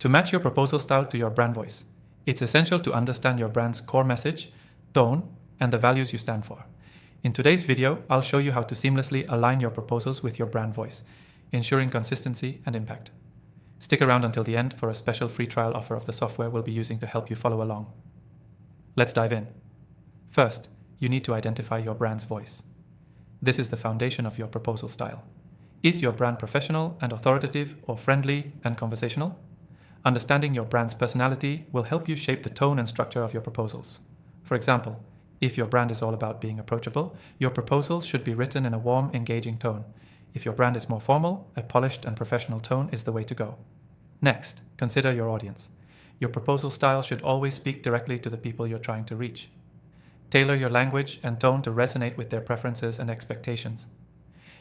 To match your proposal style to your brand voice, it's essential to understand your brand's core message, tone, and the values you stand for. In today's video, I'll show you how to seamlessly align your proposals with your brand voice, ensuring consistency and impact. Stick around until the end for a special free trial offer of the software we'll be using to help you follow along. Let's dive in. First, you need to identify your brand's voice. This is the foundation of your proposal style. Is your brand professional and authoritative, or friendly and conversational? Understanding your brand's personality will help you shape the tone and structure of your proposals. For example, if your brand is all about being approachable, your proposals should be written in a warm, engaging tone. If your brand is more formal, a polished and professional tone is the way to go. Next, consider your audience. Your proposal style should always speak directly to the people you're trying to reach. Tailor your language and tone to resonate with their preferences and expectations.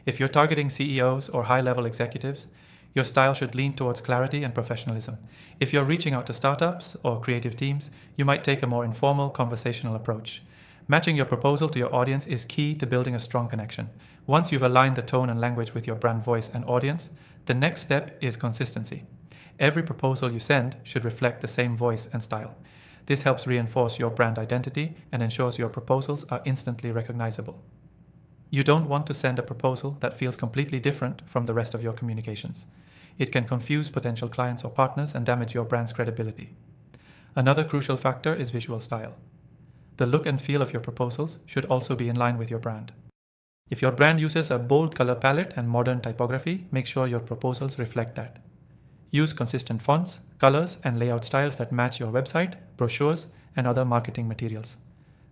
If you're targeting CEOs or high-level executives, your style should lean towards clarity and professionalism. If you're reaching out to startups or creative teams, you might take a more informal, conversational approach. Matching your proposal to your audience is key to building a strong connection. Once you've aligned the tone and language with your brand voice and audience, the next step is consistency. Every proposal you send should reflect the same voice and style. This helps reinforce your brand identity and ensures your proposals are instantly recognizable. You don't want to send a proposal that feels completely different from the rest of your communications. It can confuse potential clients or partners and damage your brand's credibility. Another crucial factor is visual style. The look and feel of your proposals should also be in line with your brand. If your brand uses a bold color palette and modern typography, make sure your proposals reflect that. Use consistent fonts, colors, and layout styles that match your website, brochures, and other marketing materials.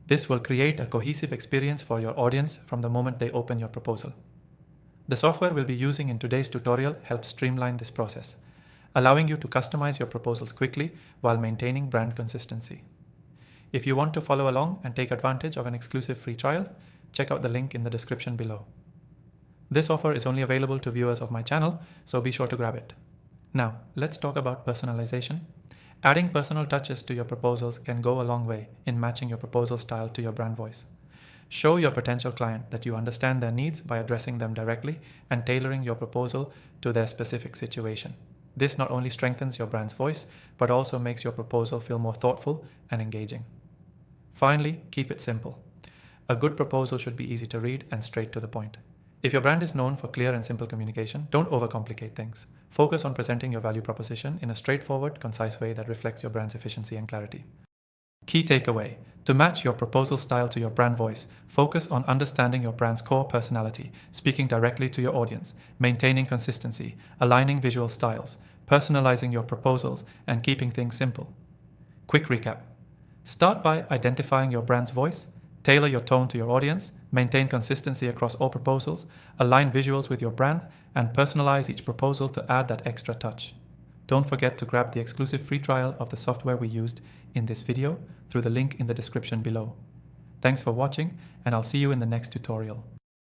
This will create a cohesive experience for your audience from the moment they open your proposal. The software we'll be using in today's tutorial helps streamline this process, allowing you to customize your proposals quickly while maintaining brand consistency. If you want to follow along and take advantage of an exclusive free trial, check out the link in the description below. This offer is only available to viewers of my channel, so be sure to grab it. Now, let's talk about personalization. Adding personal touches to your proposals can go a long way in matching your proposal style to your brand voice. Show your potential client that you understand their needs by addressing them directly and tailoring your proposal to their specific situation. This not only strengthens your brand's voice, but also makes your proposal feel more thoughtful and engaging. Finally, keep it simple. A good proposal should be easy to read and straight to the point. If your brand is known for clear and simple communication, don't overcomplicate things. Focus on presenting your value proposition in a straightforward, concise way that reflects your brand's efficiency and clarity. Key takeaway: to match your proposal style to your brand voice, focus on understanding your brand's core personality, speaking directly to your audience, maintaining consistency, aligning visual styles, personalizing your proposals, and keeping things simple. Quick recap. Start by identifying your brand's voice, tailor your tone to your audience, maintain consistency across all proposals, align visuals with your brand, and personalize each proposal to add that extra touch. Don't forget to grab the exclusive free trial of the software we used in this video through the link in the description below. Thanks for watching, and I'll see you in the next tutorial.